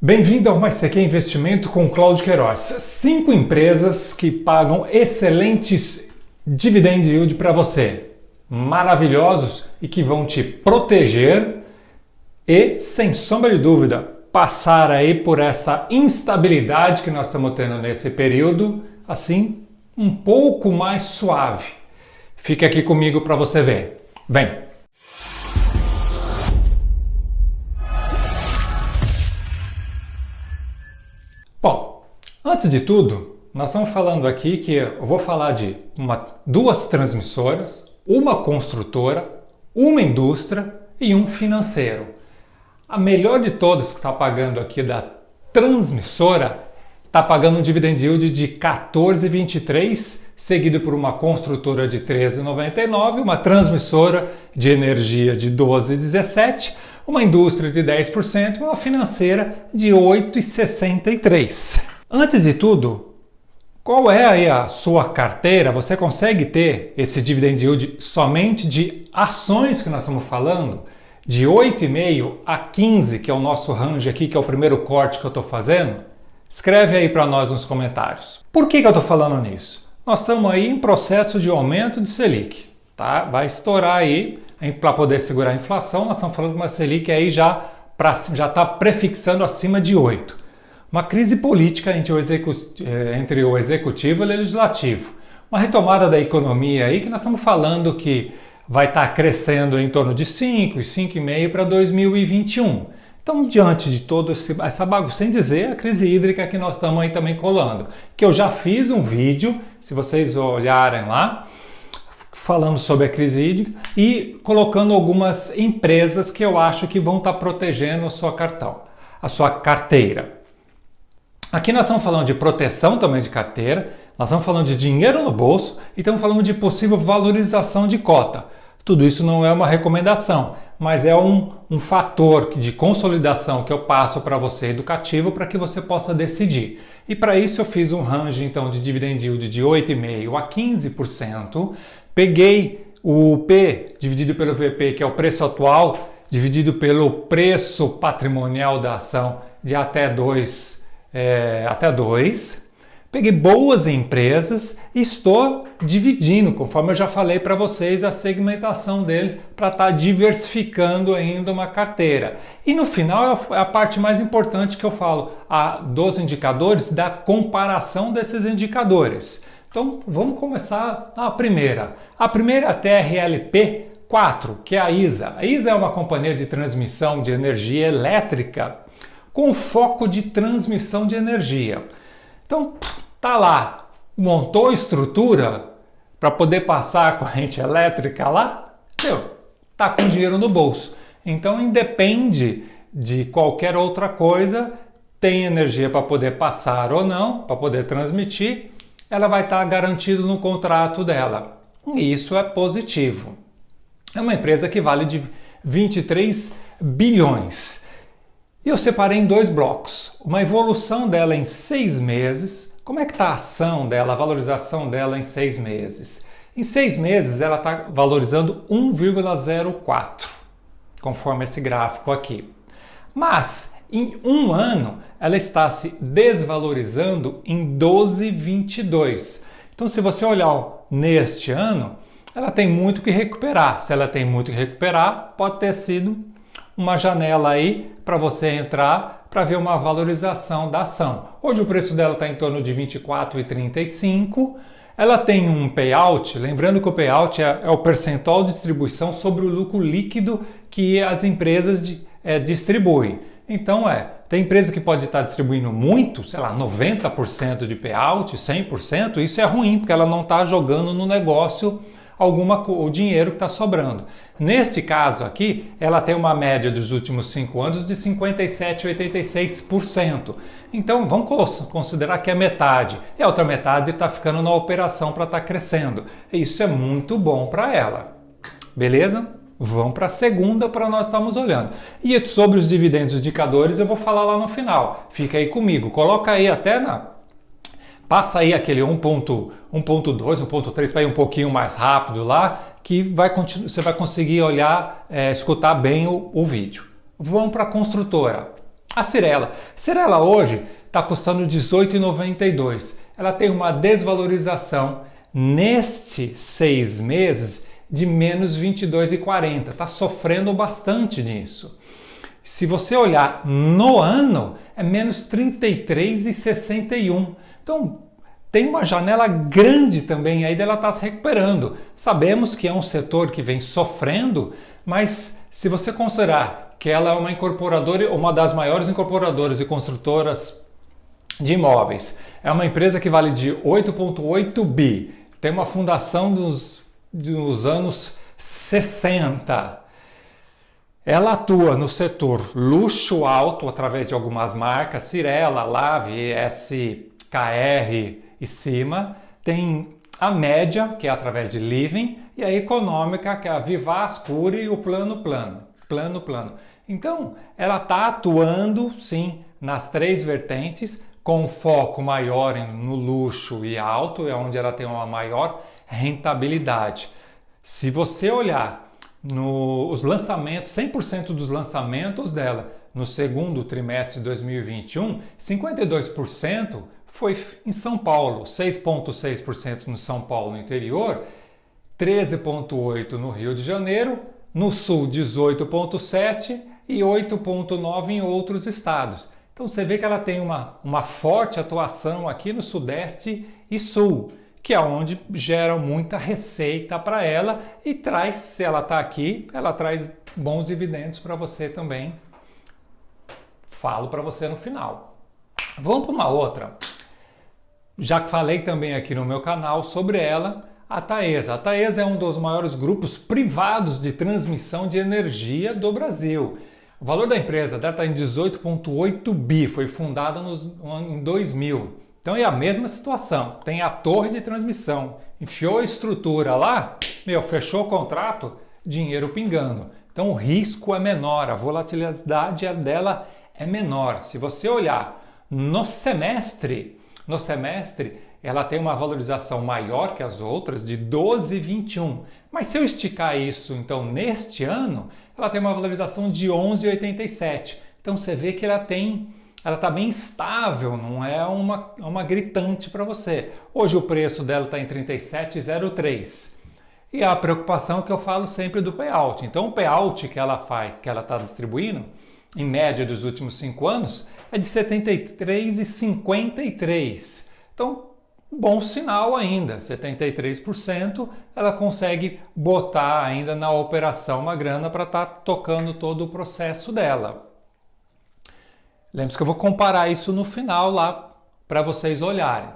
Bem-vindo ao Mais CQ Investimento com Cláudio Queiroz. 5 empresas que pagam excelentes dividend yield para você, maravilhosos e que vão te proteger e, sem sombra de dúvida, passar aí por essa instabilidade que nós estamos tendo nesse período, assim, um pouco mais suave. Fique aqui comigo para você ver. Vem! Bom, antes de tudo, nós estamos falando aqui que eu vou falar de duas transmissoras, uma construtora, uma indústria e um financeiro. A melhor de todas que está pagando aqui da transmissora está pagando um dividend yield de 14,23, seguido por uma construtora de 13,99, uma transmissora de energia de 12,17, uma indústria de 10% e uma financeira de 8,63. Antes de tudo, qual é aí a sua carteira? Você consegue ter esse dividend yield somente de ações que nós estamos falando? De 8,5 a 15, que é o nosso range aqui, que é o primeiro corte que eu estou fazendo? Escreve aí para nós nos comentários. Por que eu estou falando nisso? Nós estamos aí em processo de aumento de Selic, tá? Vai estourar aí para poder segurar a inflação. Nós estamos falando de uma Selic aí já está prefixando acima de 8. Uma crise política entre o executivo e o legislativo. Uma retomada da economia aí que nós estamos falando que vai estar crescendo em torno de 5 e 5,5 para 2021. Então, diante de toda essa bagunça, sem dizer a crise hídrica que nós estamos aí também colando, que eu já fiz um vídeo, se vocês olharem lá, falando sobre a crise hídrica e colocando algumas empresas que eu acho que vão estar protegendo a sua carteira. Aqui nós estamos falando de proteção também de carteira, nós estamos falando de dinheiro no bolso e estamos falando de possível valorização de cota. Tudo isso não é uma recomendação, mas é um fator de consolidação que eu passo para você educativo para que você possa decidir. E para isso eu fiz um range então de dividend yield de 8,5% a 15%. Peguei o P dividido pelo VP, que é o preço atual, dividido pelo preço patrimonial da ação de até 2. Peguei boas empresas e estou dividindo, conforme eu já falei para vocês, a segmentação dele para estar diversificando ainda uma carteira. E no final é a parte mais importante que eu falo, dos indicadores, da comparação desses indicadores. Então vamos começar a primeira. A primeira é a TRLP4, que é a ISA. A ISA é uma companhia de transmissão de energia elétrica com foco de transmissão de energia. Então, tá lá, montou a estrutura para poder passar a corrente elétrica lá, tá com dinheiro no bolso. Então, independe de qualquer outra coisa, tem energia para poder passar ou não, para poder transmitir, ela vai estar garantida no contrato dela. E isso é positivo. É uma empresa que vale de 23 bilhões. E eu separei em 2 blocos. Uma evolução dela em 6 meses. Como é que está a ação dela, a valorização dela em 6 meses? Em 6 meses ela está valorizando 1,04, conforme esse gráfico aqui. Mas em um ano ela está se desvalorizando em 12,22. Então se você olhar neste ano, ela tem muito que recuperar. Se ela tem muito que recuperar, pode ter sido uma janela aí para você entrar para ver uma valorização da ação. Hoje o preço dela está em torno de 24,35. Ela tem um payout, lembrando que o payout é o percentual de distribuição sobre o lucro líquido que as empresas distribuem. Então tem empresa que pode estar distribuindo muito, sei lá, 90% de payout, 100%, isso é ruim, porque ela não está jogando no negócio o dinheiro que está sobrando. Neste caso aqui, ela tem uma média dos últimos 5 anos de 57,86%. Então, vamos considerar que é metade. E a outra metade está ficando na operação para estar crescendo. Isso é muito bom para ela. Beleza? Vamos para a segunda para nós estarmos olhando. E sobre os dividendos indicadores eu vou falar lá no final. Fica aí comigo. Coloca aí passa aí aquele 1.2, 1.3 para ir um pouquinho mais rápido lá, que você vai conseguir olhar, escutar bem o vídeo. Vamos para a construtora. A Cyrela. Cyrela hoje está custando R$ 18,92. Ela tem uma desvalorização nestes 6 meses de menos 22,40. Está sofrendo bastante nisso. Se você olhar no ano, é menos 33,61. Então, tem uma janela grande também aí dela estar se recuperando. Sabemos que é um setor que vem sofrendo, mas se você considerar que ela é uma incorporadora, uma das maiores incorporadoras e construtoras de imóveis, é uma empresa que vale de 8,8 bi, tem uma fundação dos anos 60. Ela atua no setor luxo alto através de algumas marcas, Cyrela, Lave, SKR e Cima. Tem a média, que é através de Living, e a econômica, que é a Vivaz, Cure e o Plano. Então, ela está atuando, sim, nas 3 vertentes, com foco maior no luxo e alto, é onde ela tem uma maior rentabilidade. Se você olhar os lançamentos, 100% dos lançamentos dela no segundo trimestre de 2021, 52% foi em São Paulo, 6,6% no São Paulo no interior, 13,8% no Rio de Janeiro, no Sul 18,7% e 8,9% em outros estados. Então você vê que ela tem uma forte atuação aqui no Sudeste e Sul, que é onde gera muita receita para ela e traz, se ela está aqui, ela traz bons dividendos para você também. Falo para você no final. Vamos para uma outra. Já que falei também aqui no meu canal sobre ela, a Taesa. A Taesa é um dos maiores grupos privados de transmissão de energia do Brasil. O valor da empresa deve estar em 18,8 bi, foi fundada em 2000. Então é a mesma situação, tem a torre de transmissão, enfiou a estrutura lá, fechou o contrato, dinheiro pingando. Então o risco é menor, a volatilidade dela é menor. Se você olhar no semestre ela tem uma valorização maior que as outras de 12,21. Mas se eu esticar isso, então neste ano, ela tem uma valorização de 11,87. Então você vê que ela está bem estável, não é uma gritante para você. Hoje o preço dela está em 37,03. E a preocupação que eu falo sempre do payout. Então o payout que ela faz, que ela está distribuindo, em média dos últimos 5 anos, é de 73,53. Então, bom sinal ainda, 73%, ela consegue botar ainda na operação uma grana para estar tocando todo o processo dela. Lembre-se que eu vou comparar isso no final lá para vocês olharem.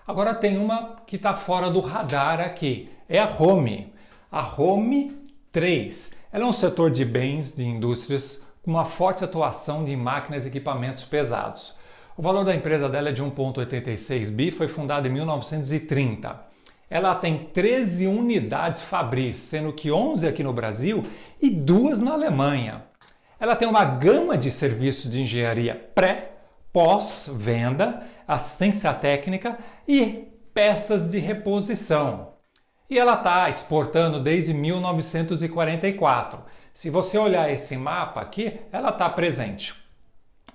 Agora tem uma que está fora do radar aqui, é a Home. A Home 3. Ela é um setor de bens de indústrias com uma forte atuação de máquinas e equipamentos pesados. O valor da empresa dela é de 1,86 bi, foi fundada em 1930. Ela tem 13 unidades Fabris, sendo que 11 aqui no Brasil e 2 na Alemanha. Ela tem uma gama de serviços de engenharia pré, pós-venda, assistência técnica e peças de reposição. E ela está exportando desde 1944. Se você olhar esse mapa aqui, ela está presente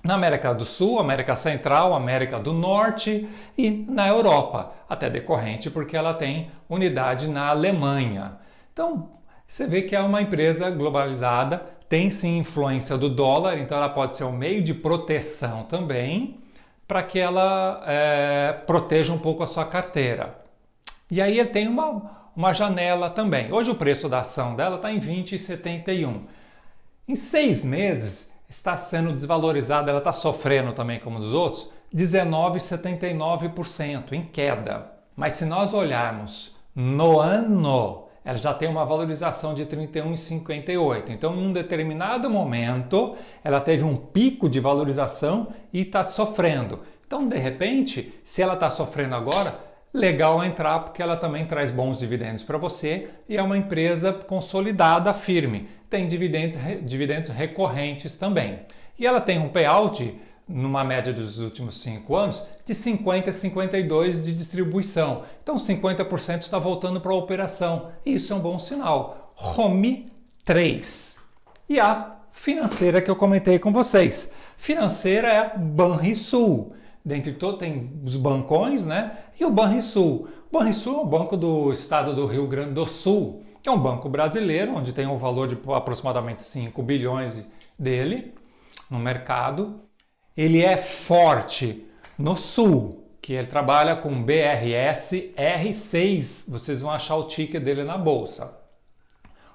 na América do Sul, América Central, América do Norte e na Europa, até decorrente porque ela tem unidade na Alemanha. Então, você vê que é uma empresa globalizada, tem sim influência do dólar, então ela pode ser um meio de proteção também, para que ela proteja um pouco a sua carteira. E aí tem uma janela também. Hoje o preço da ação dela está em 20,71. Em 6 meses está sendo desvalorizada, ela está sofrendo também como dos outros, 19,79% em queda. Mas se nós olharmos no ano, ela já tem uma valorização de 31,58. Então, em um determinado momento, ela teve um pico de valorização e está sofrendo. Então, de repente, se ela está sofrendo agora, legal entrar porque ela também traz bons dividendos para você e é uma empresa consolidada, firme. Tem dividendos recorrentes também. E ela tem um payout, numa média dos últimos 5 anos, de 50 a 52% de distribuição. Então 50% está voltando para a operação. E isso é um bom sinal. Home 3. E a financeira que eu comentei com vocês. Financeira é Banrisul. Dentro de todo tem os bancões, né? E o Banrisul. O Banrisul é um banco do estado do Rio Grande do Sul. É um banco brasileiro, onde tem um valor de aproximadamente 5 bilhões dele no mercado. Ele é forte no Sul, que ele trabalha com BRS R6. Vocês vão achar o ticker dele na bolsa.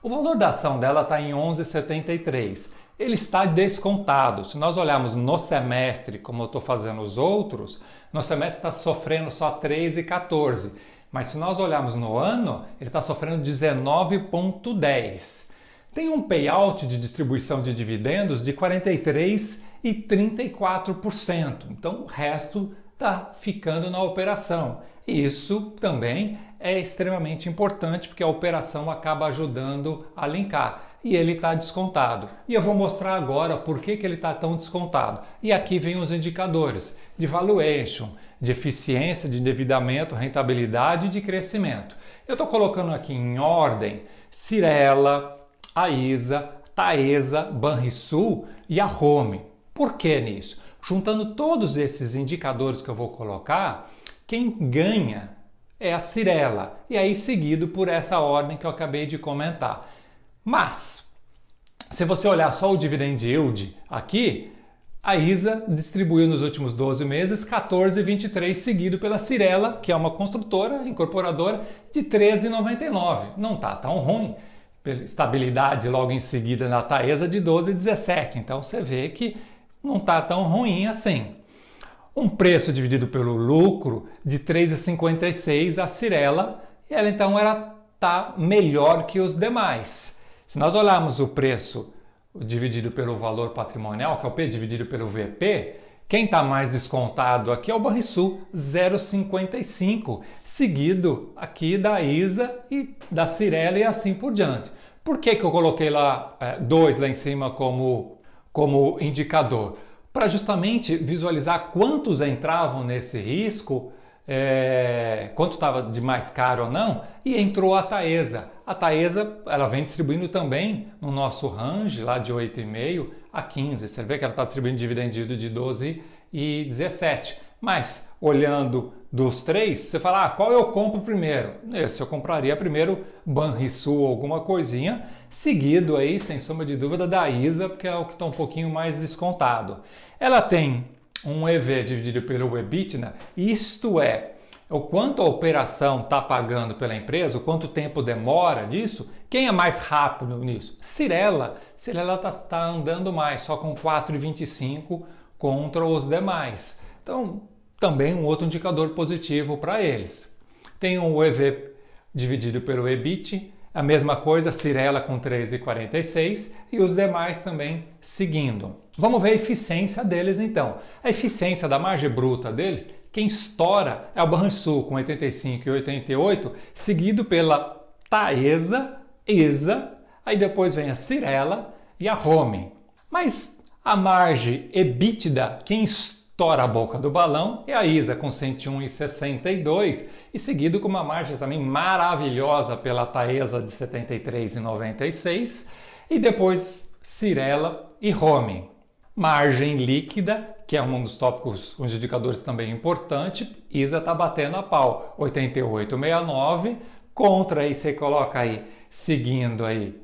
O valor da ação dela está em 11,73. Ele está descontado. Se nós olharmos no semestre, como eu estou fazendo os outros, no semestre está sofrendo só 13,14. Mas se nós olharmos no ano, ele está sofrendo 19,10. Tem um payout de distribuição de dividendos de 43% e 34%. Então o resto está ficando na operação. E isso também é extremamente importante porque a operação acaba ajudando a linkar. E ele está descontado. E eu vou mostrar agora por que ele está tão descontado. E aqui vem os indicadores de valuation, de eficiência, de endividamento, rentabilidade e de crescimento. Eu estou colocando aqui em ordem Cyrela, AISA, Taesa, Banrisul e a Home. Por que nisso? Juntando todos esses indicadores que eu vou colocar, quem ganha é a Cyrela. E aí seguido por essa ordem que eu acabei de comentar. Mas, se você olhar só o dividend yield aqui, a ISA distribuiu nos últimos 12 meses 14,23, seguido pela Cyrela, que é uma construtora, incorporadora, de 13,99. Não está tão ruim. Estabilidade logo em seguida na Taesa de 12,17. Então você vê que não está tão ruim assim. Um preço dividido pelo lucro de 3,56 a Cyrela, e ela então está melhor que os demais. Se nós olharmos o preço dividido pelo valor patrimonial, que é o P dividido pelo VP, quem está mais descontado aqui é o Banrisul, 0,55, seguido aqui da ISA e da Cyrela e assim por diante. Por que eu coloquei lá 2 lá em cima como indicador? Para justamente visualizar quantos entravam nesse risco, quanto estava de mais caro ou não, e entrou a Taesa. A Taesa, ela vem distribuindo também no nosso range lá de 8,5 a 15. Você vê que ela está distribuindo dividend yield de 12 e 17. Mas, olhando dos três, você fala, qual eu compro primeiro? Esse eu compraria primeiro Banrisul, alguma coisinha, seguido aí, sem sombra de dúvida, da ISA, porque é o que está um pouquinho mais descontado. Ela tem um EV dividido pelo EBITDA, isto é, o quanto a operação está pagando pela empresa, o quanto tempo demora disso, quem é mais rápido nisso? Cyrela está andando mais, só com 4,25 contra os demais. Então, também um outro indicador positivo para eles. Tem o EV dividido pelo EBIT, a mesma coisa, Cyrela com 3,46 e os demais também seguindo. Vamos ver a eficiência deles então. A eficiência da margem bruta deles, quem estoura é o Banrisul com 85 e 88, seguido pela Taesa, ISA, aí depois vem a Cyrela e a Home. Mas a margem EBITDA, quem estoura a boca do balão é a ISA com 101,62 e seguido com uma margem também maravilhosa pela Taesa de 73,96 e depois Cyrela e Home. Margem líquida, que é um dos tópicos, um dos indicadores também importante, ISA está batendo a pau, 88,69, contra aí você coloca aí, seguindo aí,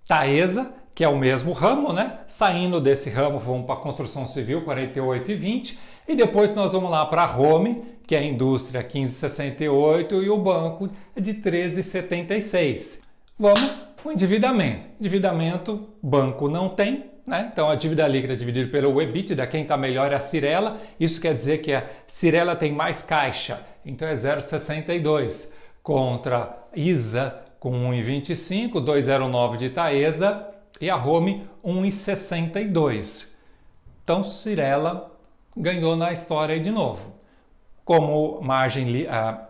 Taesa, que é o mesmo ramo, né? Saindo desse ramo, vamos para a construção civil, 48,20, e depois nós vamos lá para a Home, que é a indústria, 15,68, e o banco de 13,76. Vamos com endividamento. Endividamento, banco não tem, né? Então a dívida líquida dividida pelo EBITDA, quem está melhor é a Cyrela. Isso quer dizer que a Cyrela tem mais caixa, então é 0,62 contra ISA com 1,25, 2,09 de Taesa e a Home 1,62. Então Cyrela ganhou na história aí de novo. Como margem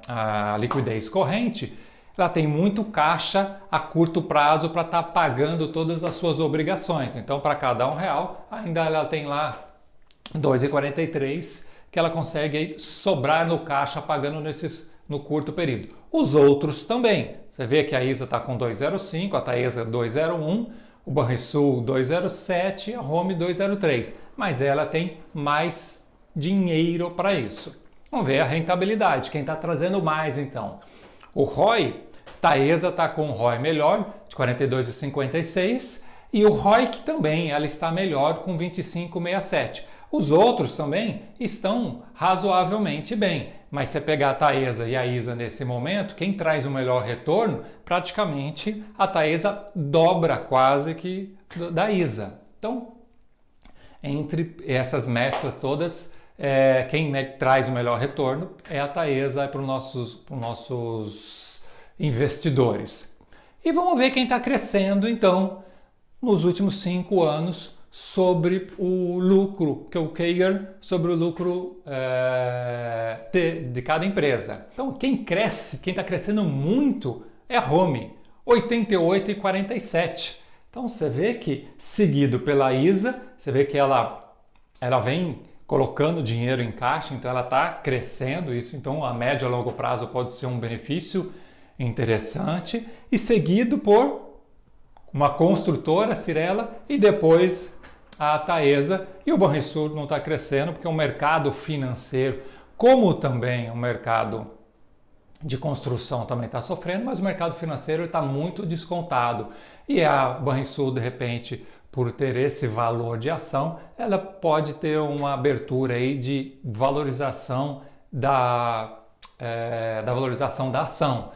a liquidez corrente, ela tem muito caixa a curto prazo para estar pagando todas as suas obrigações. Então, para cada R$1, ainda ela tem lá 2,43 que ela consegue aí sobrar no caixa pagando no curto período. Os outros também. Você vê que a ISA está com 2,05, a Taesa 2,01, o Banrisul 2,07 e a Home 2,03, mas ela tem mais dinheiro para isso. Vamos ver a rentabilidade, quem está trazendo mais então. O ROI, Taesa está com um ROI melhor, de 42,56, e o ROIC também, ela está melhor com 25,67. Os outros também estão razoavelmente bem, mas se você pegar a Taesa e a ISA nesse momento, quem traz o melhor retorno, praticamente a Taesa dobra quase que da ISA. Então, entre essas mesclas todas, quem traz o melhor retorno é a Taesa para os nossos investidores. E vamos ver quem está crescendo, então, nos últimos 5 anos, sobre o lucro, que é o CAGR, sobre o lucro de cada empresa. Então, quem está crescendo muito é a Home, 88,47. Então, você vê que, seguido pela ISA, você vê que ela vem colocando dinheiro em caixa, então ela está crescendo, isso então a médio e longo prazo pode ser um benefício interessante, e seguido por uma construtora, Cyrela, e depois a Taesa, e o Banrisul não está crescendo porque o mercado financeiro, como também o mercado de construção também está sofrendo, mas o mercado financeiro está muito descontado, e a Banrisul, de repente, por ter esse valor de ação, ela pode ter uma abertura aí de valorização da valorização da ação.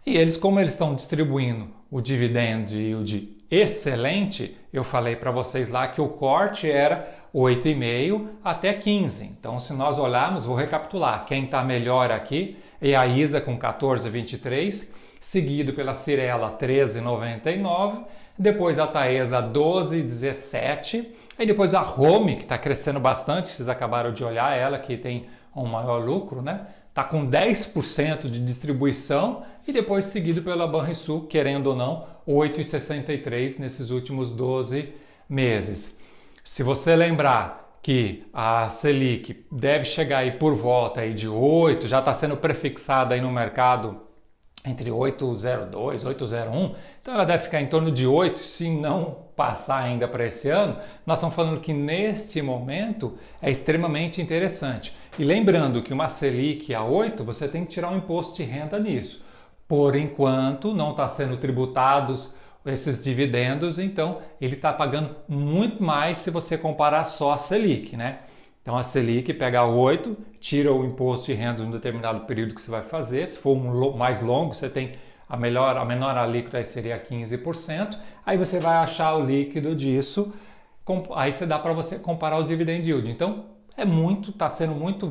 E eles, como eles estão distribuindo o dividendo e o de excelente, eu falei para vocês lá que o corte era 8,5 até 15. Então, se nós olharmos, vou recapitular, quem está melhor aqui é a ISA com 14,23, seguido pela Cyrela 13,99, depois a Taesa 12,17, aí depois a Home, que está crescendo bastante, vocês acabaram de olhar ela, que tem um maior lucro, né? Está com 10% de distribuição, e depois seguido pela Banrisul, querendo ou não, 8,63 nesses últimos 12 meses. Se você lembrar que a Selic deve chegar aí por volta aí de 8, já está sendo prefixada aí no mercado entre 8,02 e 8,01, então ela deve ficar em torno de 8, se não passar ainda para esse ano. Nós estamos falando que neste momento é extremamente interessante. E lembrando que uma Selic a 8, você tem que tirar um imposto de renda nisso. Por enquanto, não está sendo tributados esses dividendos, então ele está pagando muito mais se você comparar só a Selic, né? Então a Selic pega 8, tira o imposto de renda em um determinado período que você vai fazer. Se for mais longo, você tem a menor alíquota aí seria 15%. Aí você vai achar o líquido disso, aí você dá para você comparar o dividend yield. Então está sendo muito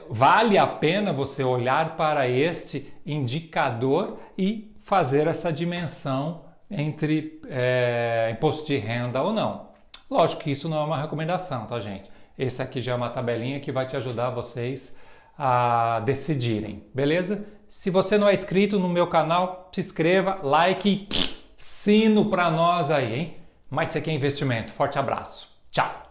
vale a pena você olhar para este indicador e fazer essa dimensão entre imposto de renda ou não. Lógico que isso não é uma recomendação, tá, gente? Esse aqui já é uma tabelinha que vai te ajudar vocês a decidirem, beleza? Se você não é inscrito no meu canal, se inscreva, like, sino para nós aí, hein? Mas isso aqui é investimento. Forte abraço. Tchau!